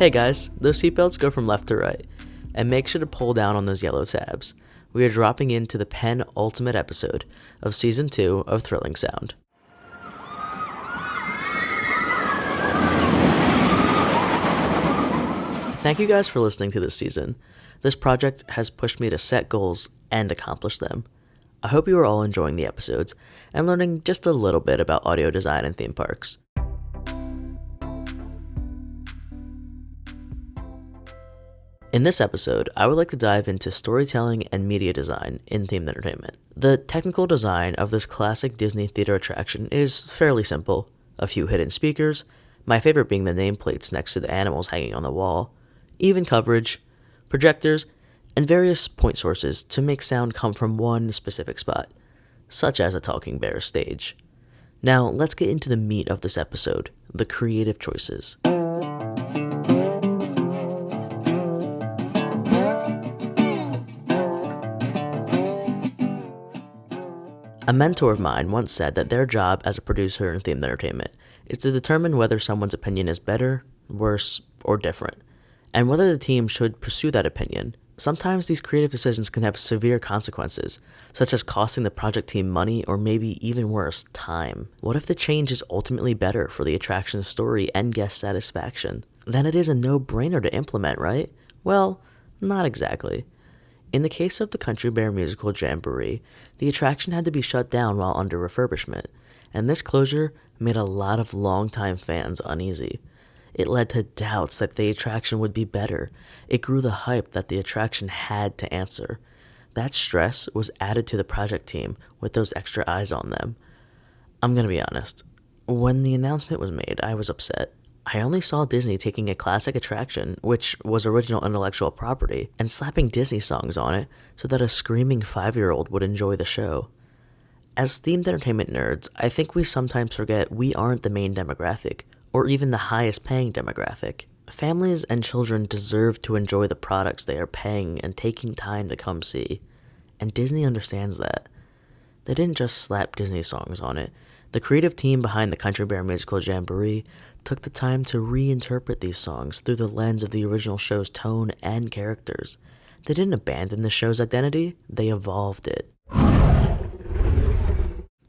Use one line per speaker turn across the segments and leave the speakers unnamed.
Hey guys, those seatbelts go from left to right, and make sure to pull down on those yellow tabs. We are dropping into the penultimate episode of Season 2 of Thrilling Sound. Thank you guys for listening to this season. This project has pushed me to set goals and accomplish them. I hope you are all enjoying the episodes and learning just a little bit about audio design and theme parks. In this episode, I would like to dive into storytelling and media design in themed entertainment. The technical design of this classic Disney theater attraction is fairly simple. A few hidden speakers, my favorite being the nameplates next to the animals hanging on the wall, even coverage, projectors, and various point sources to make sound come from one specific spot, such as a talking bear stage. Now, let's get into the meat of this episode, the creative choices. A mentor of mine once said that their job as a producer in themed entertainment is to determine whether someone's opinion is better, worse, or different, and whether the team should pursue that opinion. Sometimes these creative decisions can have severe consequences, such as costing the project team money or maybe even worse, time. What if the change is ultimately better for the attraction's story and guest satisfaction? Then it is a no-brainer to implement, right? Well, not exactly. In the case of the Country Bear Musical Jamboree, the attraction had to be shut down while under refurbishment, and this closure made a lot of longtime fans uneasy. It led to doubts that the attraction would be better. It grew the hype that the attraction had to answer. That stress was added to the project team with those extra eyes on them. I'm gonna be honest, when the announcement was made, I was upset. I only saw Disney taking a classic attraction, which was original intellectual property, and slapping Disney songs on it so that a screaming 5-year-old would enjoy the show. As themed entertainment nerds, I think we sometimes forget we aren't the main demographic, or even the highest paying demographic. Families and children deserve to enjoy the products they are paying and taking time to come see, and Disney understands that. They didn't just slap Disney songs on it. The creative team behind the Country Bear Musical Jamboree took the time to reinterpret these songs through the lens of the original show's tone and characters. They didn't abandon the show's identity, they evolved it.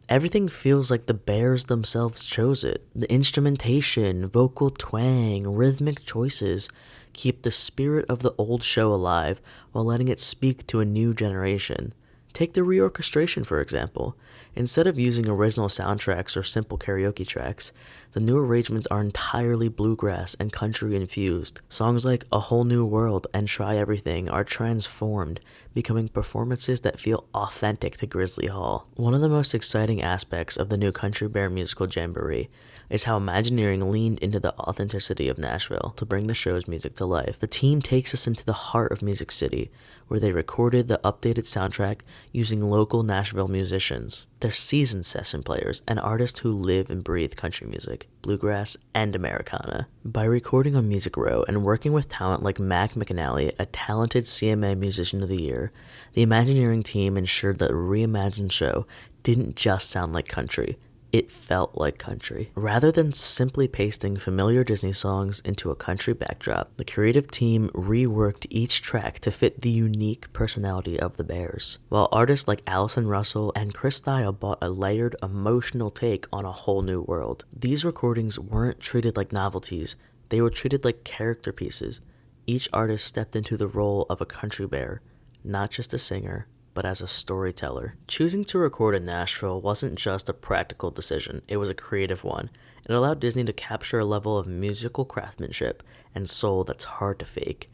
Everything feels like the bears themselves chose it. The instrumentation, vocal twang, rhythmic choices keep the spirit of the old show alive while letting it speak to a new generation. Take the reorchestration, for example. Instead of using original soundtracks or simple karaoke tracks, the new arrangements are entirely bluegrass and country infused. Songs like A Whole New World and Try Everything are transformed, becoming performances that feel authentic to Grizzly Hall. One of the most exciting aspects of the new Country Bear Musical Jamboree is how Imagineering leaned into the authenticity of Nashville to bring the show's music to life. The team takes us into the heart of Music City, where they recorded the updated soundtrack using local Nashville musicians. They're seasoned session players and artists who live and breathe country music, bluegrass, and Americana. By recording on Music Row and working with talent like Mac McAnally, a talented CMA Musician of the Year, the Imagineering team ensured that the reimagined show didn't just sound like country. It felt like country. Rather than simply pasting familiar Disney songs into a country backdrop, the creative team reworked each track to fit the unique personality of the Bears. While artists like Allison Russell and Chris Thile brought a layered, emotional take on A Whole New World. These recordings weren't treated like novelties, they were treated like character pieces. Each artist stepped into the role of a country bear, not just a singer, but as a storyteller. Choosing to record in Nashville wasn't just a practical decision, it was a creative one. It allowed Disney to capture a level of musical craftsmanship and soul that's hard to fake.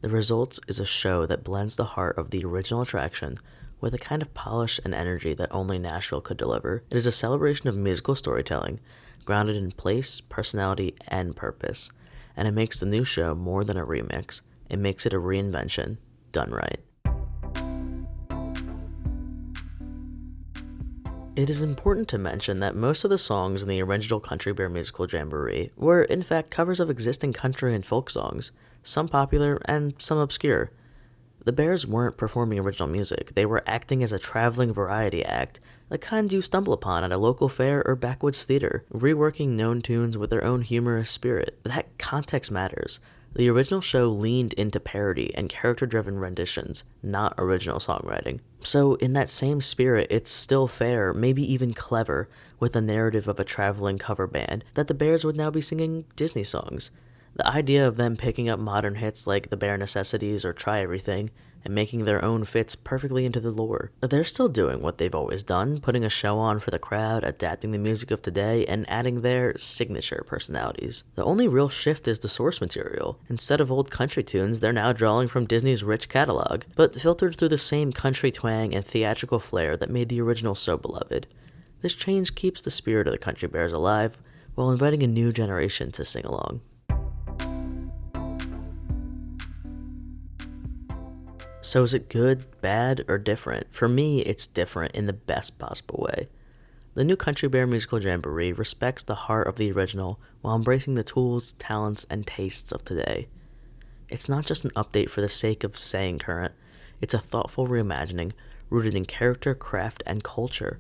The result is a show that blends the heart of the original attraction with a kind of polish and energy that only Nashville could deliver. It is a celebration of musical storytelling, grounded in place, personality, and purpose. And it makes the new show more than a remix. It makes it a reinvention, done right. It is important to mention that most of the songs in the original Country Bear Musical Jamboree were in fact covers of existing country and folk songs, some popular and some obscure. The Bears weren't performing original music, they were acting as a traveling variety act, the kind you stumble upon at a local fair or backwoods theater, reworking known tunes with their own humorous spirit. That context matters. The original show leaned into parody and character-driven renditions, not original songwriting. So in that same spirit, it's still fair, maybe even clever, with the narrative of a traveling cover band, that the Bears would now be singing Disney songs. The idea of them picking up modern hits like The Bare Necessities or Try Everything, and making their own fits perfectly into the lore. They're still doing what they've always done, putting a show on for the crowd, adapting the music of today, and adding their signature personalities. The only real shift is the source material. Instead of old country tunes, they're now drawing from Disney's rich catalog, but filtered through the same country twang and theatrical flair that made the original so beloved. This change keeps the spirit of the Country Bears alive, while inviting a new generation to sing along. So is it good, bad, or different? For me, it's different in the best possible way. The new Country Bear Musical Jamboree respects the heart of the original while embracing the tools, talents, and tastes of today. It's not just an update for the sake of staying current, it's a thoughtful reimagining rooted in character, craft, and culture.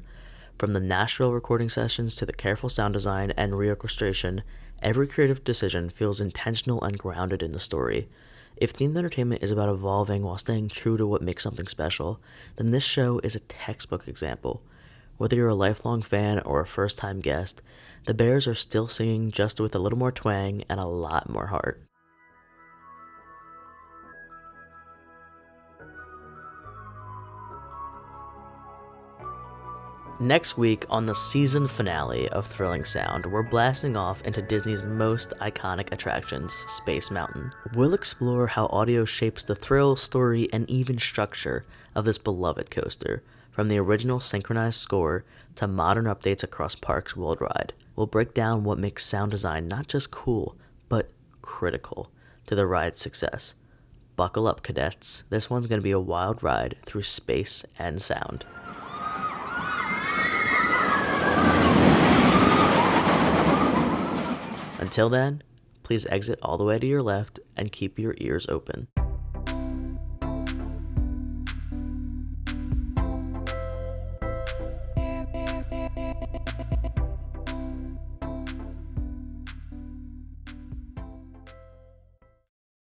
From the Nashville recording sessions to the careful sound design and reorchestration, every creative decision feels intentional and grounded in the story. If themed entertainment is about evolving while staying true to what makes something special, then this show is a textbook example. Whether you're a lifelong fan or a first-time guest, the Bears are still singing, just with a little more twang and a lot more heart. Next week, on the season finale of Thrilling Sound, we're blasting off into Disney's most iconic attractions, Space Mountain. We'll explore how audio shapes the thrill, story, and even structure of this beloved coaster, from the original synchronized score to modern updates across parks worldwide. We'll break down what makes sound design not just cool, but critical to the ride's success. Buckle up, cadets. This one's going to be a wild ride through space and sound. Until then, please exit all the way to your left and keep your ears open.